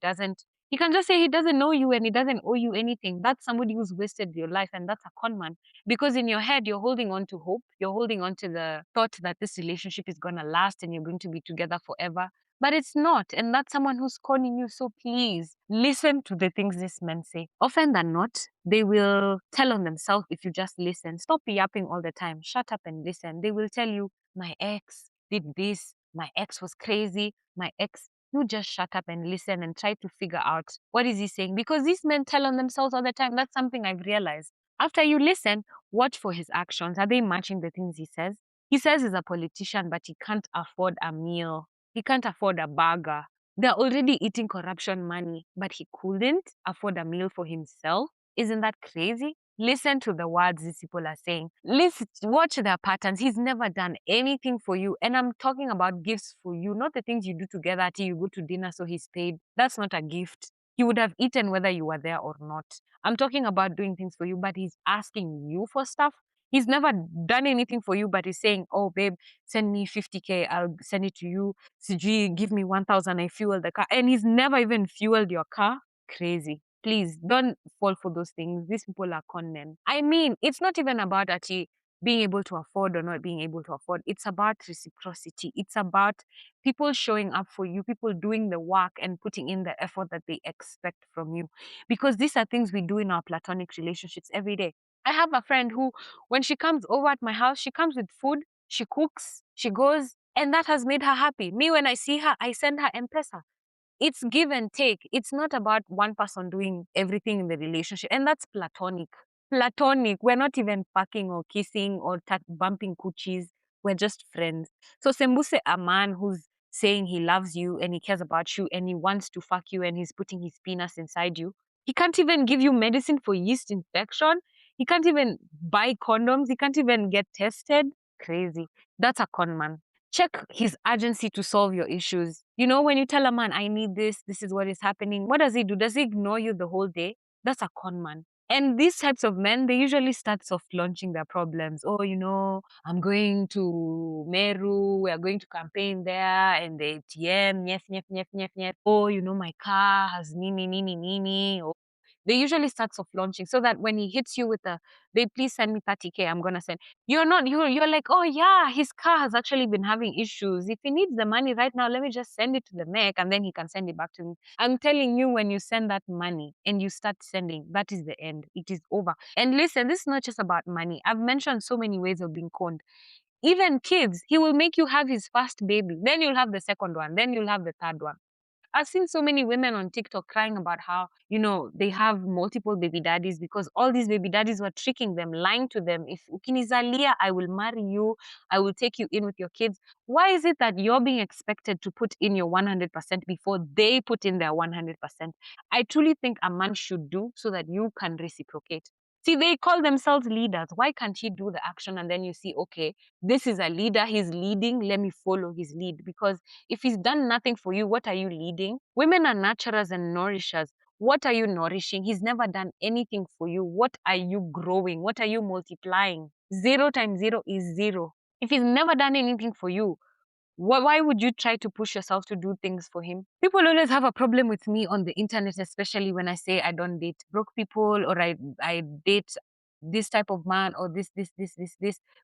can just say he doesn't know you and he doesn't owe you anything. That's somebody who's wasted your life and that's a con man. Because in your head, you're holding on to hope. You're holding on to the thought that this relationship is going to last and you're going to be together forever. But it's not. And that's someone who's conning you. So please listen to the things these men say. Often than not, they will tell on themselves if you just listen. Stop yapping all the time. Shut up and listen. They will tell you, my ex did this. My ex was crazy. My ex. You just shut up and listen and try to figure out what is he saying. Because these men tell on themselves all the time. That's something I've realized. After you listen, watch for his actions. Are they matching the things he says? He says he's a politician, but he can't afford a meal. He can't afford a burger. They're already eating corruption money, but he couldn't afford a meal for himself. Isn't that crazy? Listen to the words these people are saying. Listen, watch their patterns. He's never done anything for you. And I'm talking about gifts for you, not the things you do together till you go to dinner so he's paid. That's not a gift. He would have eaten whether you were there or not. I'm talking about doing things for you, but he's asking you for stuff. He's never done anything for you, but he's saying, oh, babe, send me 50K. I'll send it to you. CG, give me 1,000. I fuel the car. And he's never even fueled your car. Crazy. Please don't fall for those things. These people are con men. I mean, it's not even about actually being able to afford or not being able to afford. It's about reciprocity. It's about people showing up for you, people doing the work and putting in the effort that they expect from you. Because these are things we do in our platonic relationships every day. I have a friend who, when she comes over at my house, she comes with food, she cooks, she goes, and that has made her happy. Me, when I see her, I send her M-Pesa. It's give and take. It's not about one person doing everything in the relationship. And that's platonic. Platonic. We're not even fucking or kissing or bumping coochies. We're just friends. So Sembuse, a man who's saying he loves you and he cares about you and he wants to fuck you and he's putting his penis inside you. He can't even give you medicine for yeast infection. He can't even buy condoms. He can't even get tested. Crazy. That's a con man. Check his urgency to solve your issues. You know, when you tell a man, I need this is what is happening, what does he do? Does he ignore you the whole day? That's a con man. And these types of men, they usually start soft launching their problems. Oh, I'm going to Meru, we are going to campaign there, and the ATM, nyef, nyef, nyef, nyef, nyef. Oh, my car has nini, nini, nini. Oh, they usually start soft launching so that when he hits you with babe, please send me 30K, I'm gonna send. You're like, oh yeah, his car has actually been having issues. If he needs the money right now, let me just send it to the mech and then he can send it back to me. I'm telling you, when you send that money and you start sending, that is the end. It is over. And listen, this is not just about money. I've mentioned so many ways of being conned. Even kids, he will make you have his first baby, then you'll have the second one, then you'll have the third one. I've seen so many women on TikTok crying about how, they have multiple baby daddies because all these baby daddies were tricking them, lying to them. If ukinizalia, I will marry you, I will take you in with your kids. Why is it that you're being expected to put in your 100% before they put in their 100%? I truly think a man should do so that you can reciprocate. See, they call themselves leaders. Why can't he do the action and then you see, okay, this is a leader, he's leading, let me follow his lead? Because if he's done nothing for you, what are you leading? Women are nurturers and nourishers. What are you nourishing? He's never done anything for you. What are you growing? What are you multiplying? 0 times 0 is 0. If he's never done anything for you, why would you try to push yourself to do things for him? People always have a problem with me on the internet, especially when I say I don't date broke people or I date this type of man or this.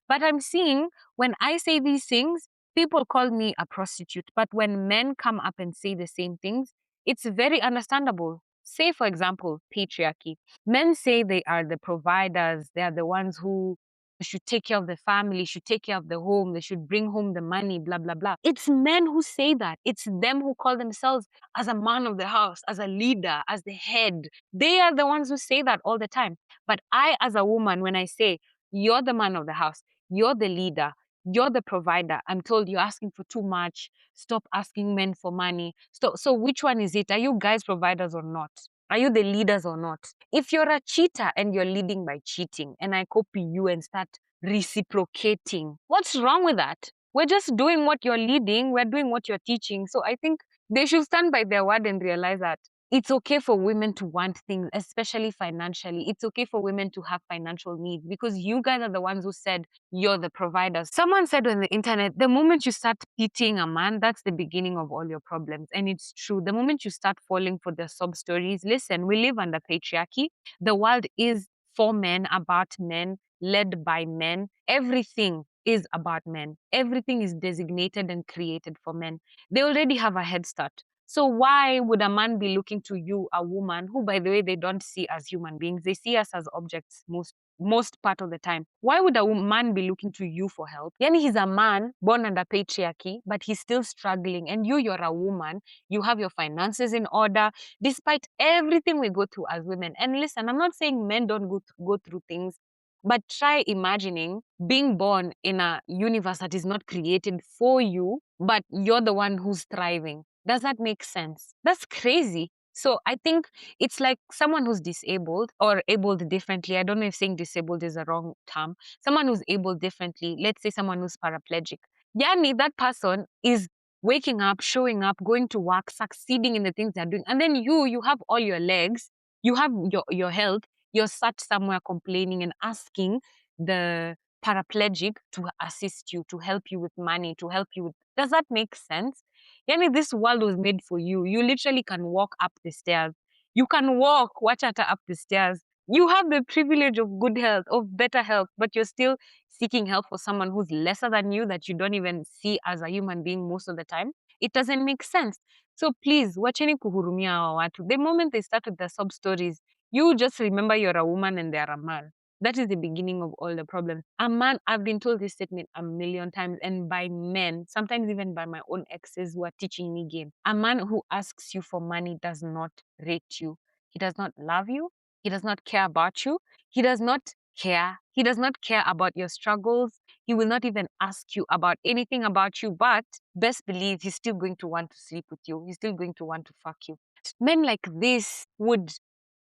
But I'm seeing when I say these things, people call me a prostitute. But when men come up and say the same things, it's very understandable. Say, for example, patriarchy. Men say they are the providers, they are the ones who should take care of the family, should take care of the home, they should bring home the money, blah, blah, blah. It's men who say that. It's them who call themselves as a man of the house, as a leader, as the head. They are the ones who say that all the time. But I, as a woman, when I say, you're the man of the house, you're the leader, you're the provider, I'm told you're asking for too much. Stop asking men for money. Stop. So which one is it? Are you guys providers or not? Are you the leaders or not? If you're a cheater and you're leading by cheating, and I copy you and start reciprocating, what's wrong with that? We're just doing what you're leading, we're doing what you're teaching. So I think they should stand by their word and realize that it's okay for women to want things, especially financially. It's okay for women to have financial needs because you guys are the ones who said you're the providers. Someone said on the internet, the moment you start pitying a man, that's the beginning of all your problems. And it's true. The moment you start falling for their sob stories, listen, we live under patriarchy. The world is for men, about men, led by men. Everything is about men. Everything is designated and created for men. They already have a head start. So why would a man be looking to you, a woman, who, by the way, they don't see as human beings? They see us as objects most part of the time. Why would a man be looking to you for help? Yani he's a man born under patriarchy, but he's still struggling. And you're a woman. You have your finances in order, despite everything we go through as women. And listen, I'm not saying men don't go through things, but try imagining being born in a universe that is not created for you, but you're the one who's thriving. Does that make sense? That's crazy. So I think it's like someone who's disabled or abled differently. I don't know if saying disabled is a wrong term. Someone who's able differently, let's say someone who's paraplegic. Yani, that person is waking up, showing up, going to work, succeeding in the things they're doing. And then you have all your legs, you have your health, you're sat somewhere complaining and asking the paraplegic to assist you, to help you with money, to help you with. Does that make sense? Yani, this world was made for you. You literally can walk up the stairs. You can walk, watch at up the stairs. You have the privilege of good health, of better health, but you're still seeking help for someone who's lesser than you that you don't even see as a human being most of the time. It doesn't make sense. So please, wacheni kuhurumia hawa watu. The moment they start with their sob stories, you just remember you're a woman and they're a man. That is the beginning of all the problems. A man, I've been told this statement a million times, and by men, sometimes even by my own exes who are teaching me game. A man who asks you for money does not rate you. He does not love you. He does not care about you. He does not care. He does not care about your struggles. He will not even ask you about anything about you, but best believe he's still going to want to sleep with you. He's still going to want to fuck you. Men like this would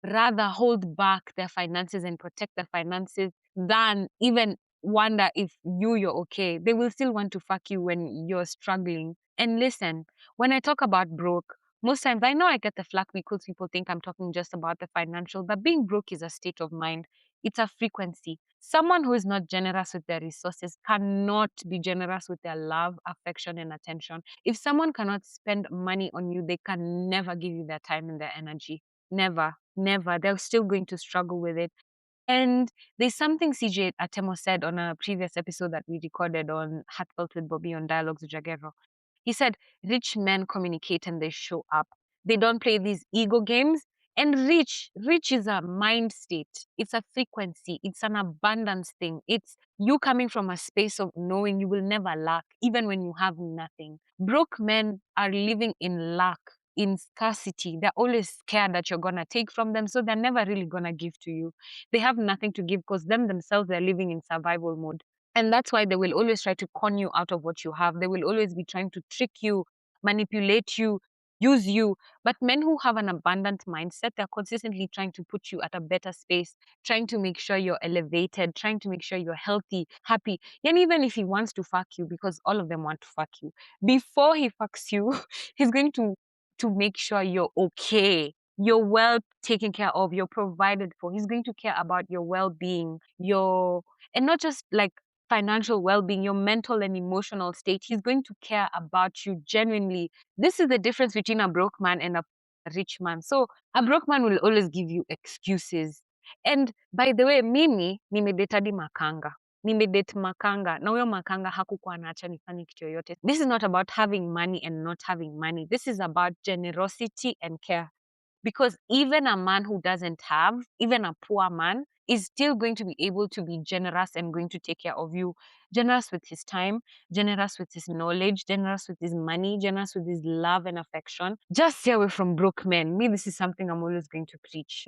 rather hold back their finances and protect their finances than even wonder if you're okay. They will still want to fuck you when you're struggling. And listen, when I talk about broke, most times I know I get the flack because people think I'm talking just about the financial, but being broke is a state of mind. It's a frequency. Someone who is not generous with their resources cannot be generous with their love, affection, and attention. If someone cannot spend money on you, they can never give you their time and their energy. Never, never. They're still going to struggle with it. And there's something CJ Atemo said on a previous episode that we recorded on Heartfelt with Bobby on Dialogues with Jagero. He said, rich men communicate and they show up. They don't play these ego games. And rich is a mind state. It's a frequency. It's an abundance thing. It's you coming from a space of knowing you will never lack, even when you have nothing. Broke men are living in lack, in scarcity. They're always scared that you're gonna take from them, so they're never really gonna give to you. They have nothing to give because themselves they're living in survival mode. And that's why they will always try to con you out of what you have. They will always be trying to trick you, manipulate you, use you. But men who have an abundant mindset, they're consistently trying to put you at a better space, trying to make sure you're elevated, trying to make sure you're healthy, happy. And even if he wants to fuck you, because all of them want to fuck you, before he fucks you, he's going to make sure you're okay. You're well taken care of, you're provided for. He's going to care about your well-being, your and not just like financial well-being, your mental and emotional state. He's going to care about you genuinely. This is the difference between a broke man and a rich man. So a broke man will always give you excuses. And by the way, mimi nimedate hadi makanga. Nimedate makanga. Na huyo makanga hakukuwa anaacha nifanye kitu yoyote. This is not about having money and not having money. This is about generosity and care. Because even a man who doesn't have, even a poor man, is still going to be able to be generous and going to take care of you. Generous with his time, generous with his knowledge, generous with his money, generous with his love and affection. Just stay away from broke men. Me, this is something I'm always going to preach.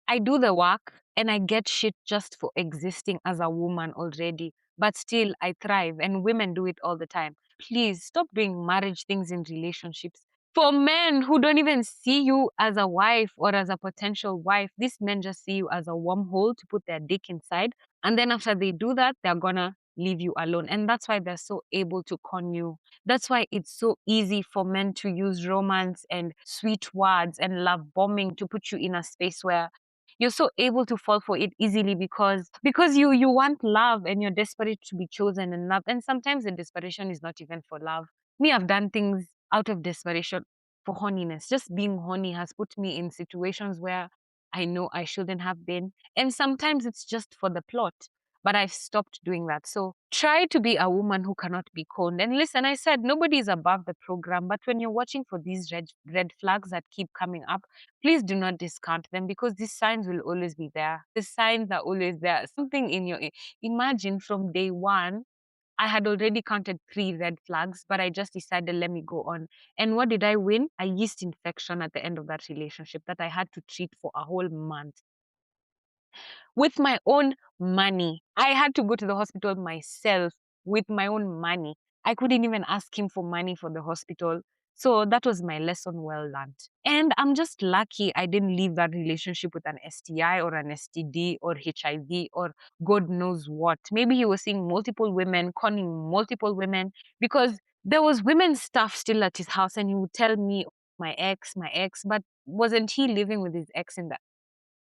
I do the work and I get shit just for existing as a woman already. But still, I thrive and women do it all the time. Please stop doing marriage things in relationships for men who don't even see you as a wife or as a potential wife. These men just see you as a wormhole to put their dick inside. And then after they do that, they're gonna leave you alone. And that's why they're so able to con you. That's why it's so easy for men to use romance and sweet words and love bombing to put you in a space where you're so able to fall for it easily because you want love and you're desperate to be chosen and loved. And sometimes the desperation is not even for love. Me, I've done things out of desperation for horniness. Just being horny has put me in situations where I know I shouldn't have been. And sometimes it's just for the plot. But I've stopped doing that. So try to be a woman who cannot be conned. And listen, I said nobody is above the program. But when you're watching for these red flags that keep coming up, please do not discount them because these signs will always be there. The signs are always there. Something in your imagine from day one I had already counted 3 red flags, but I just decided, let me go on. And what did I win? A yeast infection at the end of that relationship that I had to treat for a whole month with my own money. I had to go to the hospital myself with my own money. I couldn't even ask him for money for the hospital. So that was my lesson well learned. And I'm just lucky I didn't leave that relationship with an STI or an STD or HIV or God knows what. Maybe he was seeing multiple women, conning multiple women, because there was women's stuff still at his house, and he would tell me, my ex, but wasn't he living with his ex in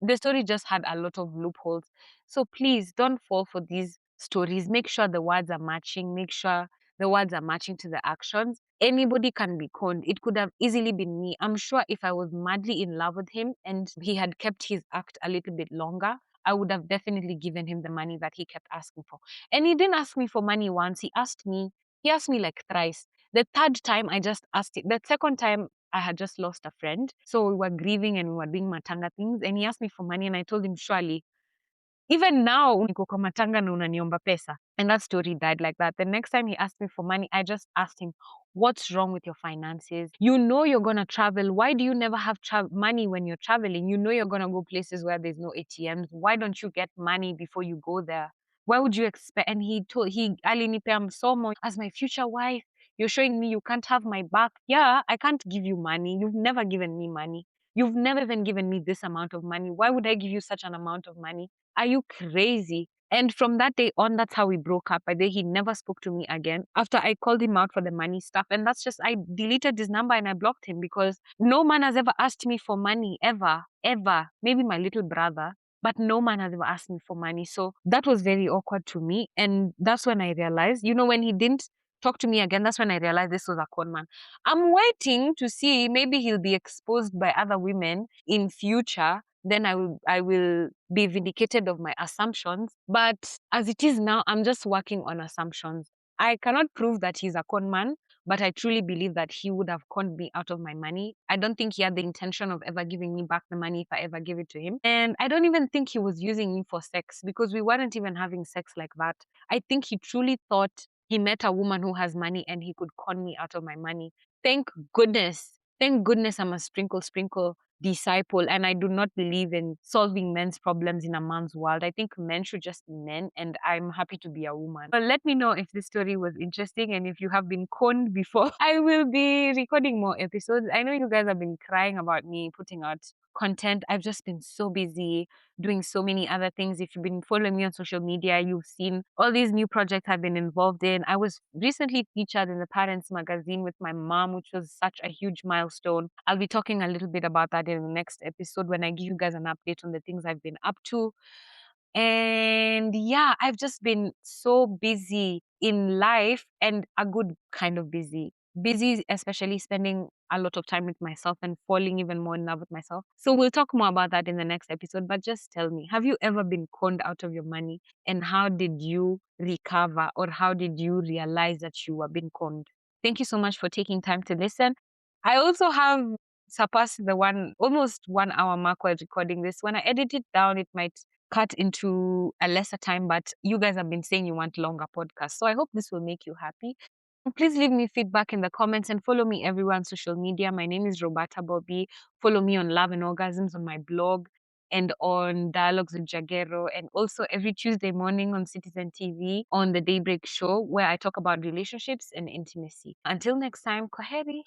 the story just had a lot of loopholes. So please don't fall for these stories. Make sure the words are matching. Make sure the words are matching to the actions. Anybody can be conned. It could have easily been me. I'm sure if I was madly in love with him and he had kept his act a little bit longer, I would have definitely given him the money that he kept asking for. And he didn't ask me for money once. He asked me like thrice. The third time I just asked it. The second time I had just lost a friend. So we were grieving and we were doing matanga things. And he asked me for money and I told him, surely, even now, niko kwa matanga na unaniomba pesa. And that story died like that. The next time he asked me for money, I just asked him, what's wrong with your finances? You know you're going to travel. Why do you never have money when you're traveling? You know you're going to go places where there's no ATMs. Why don't you get money before you go there? Why would you expect? And he alinipea msomo as my future wife. You're showing me you can't have my back. Yeah, I can't give you money. You've never given me money. You've never even given me this amount of money. Why would I give you such an amount of money? Are you crazy? And from that day on, that's how we broke up. By the way, he never spoke to me again after I called him out for the money stuff. And that's just, I deleted his number and I blocked him because no man has ever asked me for money, ever, ever. Maybe my little brother, but no man has ever asked me for money. So that was very awkward to me. And that's when I realized, when he didn't talk to me again, that's when I realized this was a con man. I'm waiting to see maybe he'll be exposed by other women in future. Then I will be vindicated of my assumptions. But as it is now, I'm just working on assumptions. I cannot prove that he's a con man, but I truly believe that he would have conned me out of my money. I don't think he had the intention of ever giving me back the money if I ever gave it to him. And I don't even think he was using me for sex because we weren't even having sex like that. I think he truly thought he met a woman who has money and he could con me out of my money. Thank goodness. Thank goodness I'm a sprinkle disciple and I do not believe in solving men's problems in a man's world. I think men should just be men and I'm happy to be a woman. But let me know if this story was interesting and if you have been conned before. I will be recording more episodes. I know you guys have been crying about me putting out content. I've just been so busy doing so many other things. If you've been following me on social media, you've seen all these new projects I've been involved in. I was recently featured in the Parents magazine with my mom, which was such a huge milestone. I'll be talking a little bit about that in the next episode when I give you guys an update on the things I've been up to. And yeah, I've just been so busy in life and a good kind of busy. Busy, especially spending a lot of time with myself and falling even more in love with myself. So we'll talk more about that in the next episode. But just tell me, have you ever been conned out of your money? And how did you recover or how did you realize that you were being conned? Thank you so much for taking time to listen. I also have surpassed the almost 1 hour mark while recording this. When I edit it down, it might cut into a lesser time, but you guys have been saying you want longer podcasts. So I hope this will make you happy. Please leave me feedback in the comments and follow me everywhere on social media. My name is Roberta Bobby. Follow me on Love and Orgasms on my blog and on Dialogues with Jagero, and also every Tuesday morning on Citizen TV on the Daybreak Show, where I talk about relationships and intimacy. Until next time, kwaheri.